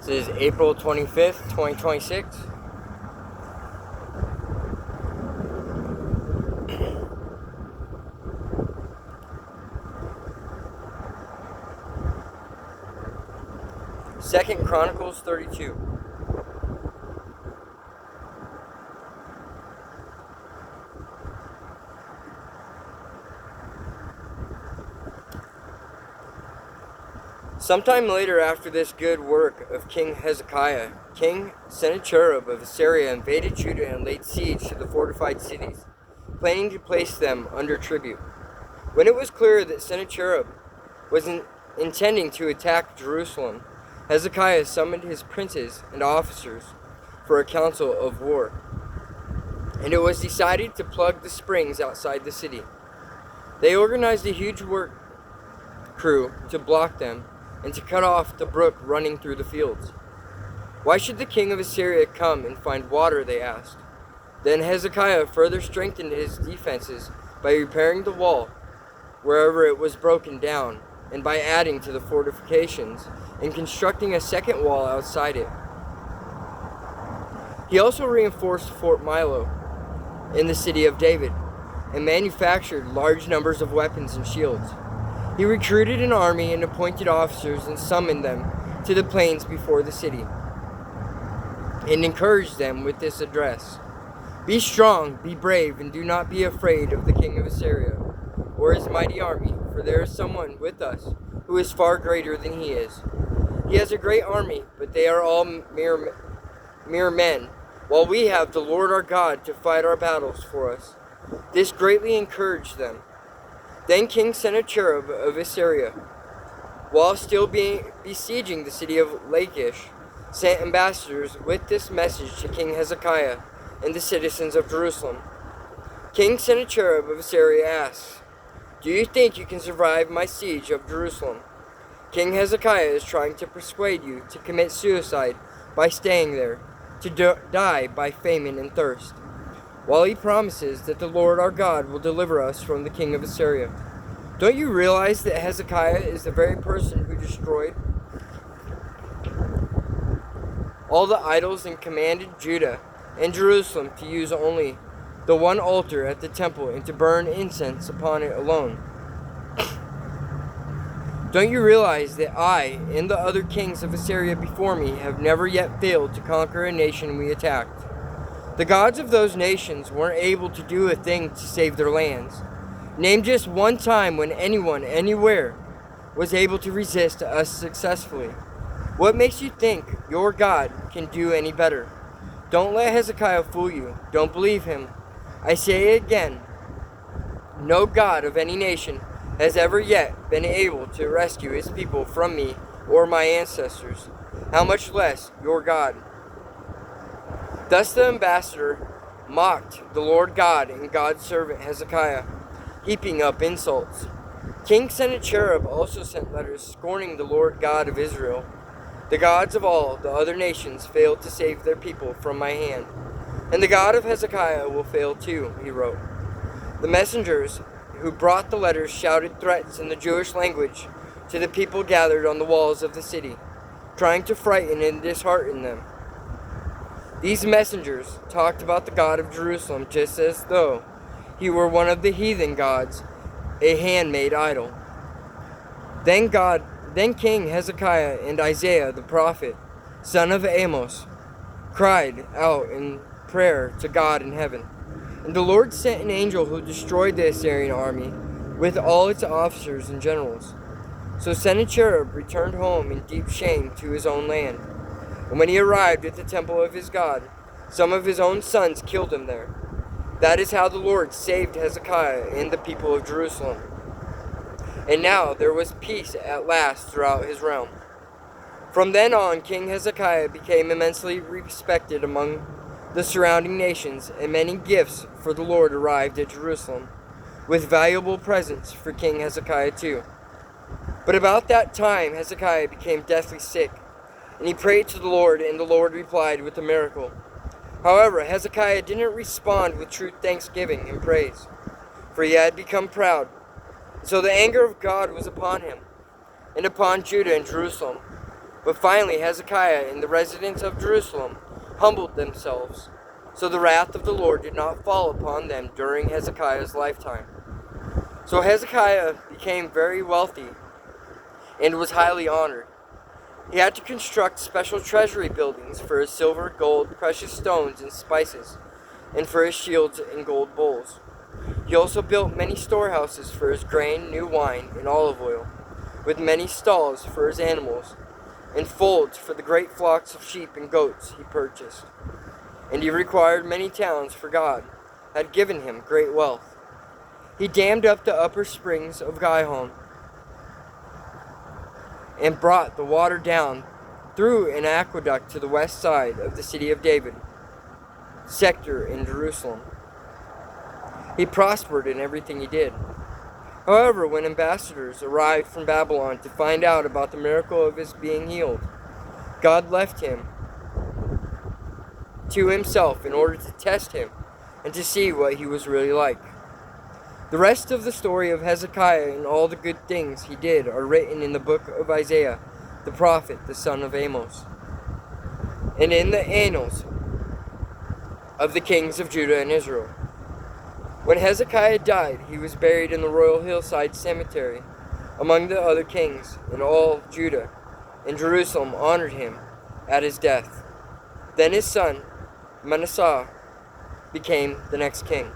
This is April 25th, 2026. Second Chronicles 32. Sometime later, after this good work of King Hezekiah, King Sennacherib of Assyria invaded Judah and laid siege to the fortified cities, planning to place them under tribute. When it was clear that Sennacherib was intending to attack Jerusalem, Hezekiah summoned his princes and officers for a council of war, and it was decided to plug the springs outside the city. They organized a huge work crew to block them and to cut off the brook running through the fields. Why should the king of Assyria come and find water, they asked. Then Hezekiah further strengthened his defenses by repairing the wall wherever it was broken down, and by adding to the fortifications and constructing a second wall outside it. He also reinforced Fort Milo in the city of David and manufactured large numbers of weapons and shields. He recruited an army and appointed officers and summoned them to the plains before the city, and encouraged them with this address: "Be strong, be brave, and do not be afraid of the king of Assyria or his mighty army, for there is someone with us who is far greater than he is. He has a great army, but they are all mere men, while we have the Lord our God to fight our battles for us." This greatly encouraged them. Then King Sennacherib of Assyria, while still besieging the city of Lachish, sent ambassadors with this message to King Hezekiah and the citizens of Jerusalem. King Sennacherib of Assyria asks, "Do you think you can survive my siege of Jerusalem? King Hezekiah is trying to persuade you to commit suicide by staying there, to die by famine and thirst, while he promises that the Lord our God will deliver us from the king of Assyria. Don't you realize that Hezekiah is the very person who destroyed all the idols and commanded Judah and Jerusalem to use only the one altar at the temple and to burn incense upon it alone? Don't you realize that I and the other kings of Assyria before me have never yet failed to conquer a nation we attacked? The gods of those nations weren't able to do a thing to save their lands. Name just one time when anyone, anywhere, was able to resist us successfully. What makes you think your God can do any better? Don't let Hezekiah fool you. Don't believe him. I say it again. No God of any nation has ever yet been able to rescue his people from me or my ancestors, how much less your God." Thus the ambassador mocked the Lord God and God's servant Hezekiah, heaping up insults. King Sennacherib also sent letters scorning the Lord God of Israel. "The gods of all the other nations failed to save their people from my hand, and the God of Hezekiah will fail too," he wrote. The messengers who brought the letters shouted threats in the Jewish language to the people gathered on the walls of the city, trying to frighten and dishearten them. These messengers talked about the God of Jerusalem just as though he were one of the heathen gods, a handmade idol. Then King Hezekiah and Isaiah the prophet, son of Amos, cried out in prayer to God in heaven. And the Lord sent an angel who destroyed the Assyrian army with all its officers and generals. So Sennacherib returned home in deep shame to his own land. And when he arrived at the temple of his God, some of his own sons killed him there. That is how the Lord saved Hezekiah and the people of Jerusalem. And now there was peace at last throughout his realm. From then on, King Hezekiah became immensely respected among the surrounding nations, and many gifts for the Lord arrived at Jerusalem, with valuable presents for King Hezekiah too. But about that time Hezekiah became deathly sick, and he prayed to the Lord, and the Lord replied with a miracle. However, Hezekiah didn't respond with true thanksgiving and praise, for he had become proud. So the anger of God was upon him, and upon Judah and Jerusalem. But finally Hezekiah and the residents of Jerusalem humbled themselves, so the wrath of the Lord did not fall upon them during Hezekiah's lifetime. So Hezekiah became very wealthy and was highly honored. He had to construct special treasury buildings for his silver, gold, precious stones, and spices, and for his shields and gold bowls. He also built many storehouses for his grain, new wine, and olive oil, with many stalls for his animals, and folds for the great flocks of sheep and goats he purchased. And he required many towns, for God had given him great wealth. He dammed up the upper springs of Gihon, and brought the water down through an aqueduct to the west side of the city of David, sector in Jerusalem. He prospered in everything he did. However, when ambassadors arrived from Babylon to find out about the miracle of his being healed, God left him to himself in order to test him and to see what he was really like. The rest of the story of Hezekiah and all the good things he did are written in the book of Isaiah, the prophet, the son of Amos, and in the annals of the kings of Judah and Israel. When Hezekiah died, he was buried in the royal hillside cemetery among the other kings, and all Judah and Jerusalem honored him at his death. Then his son, Manasseh, became the next king.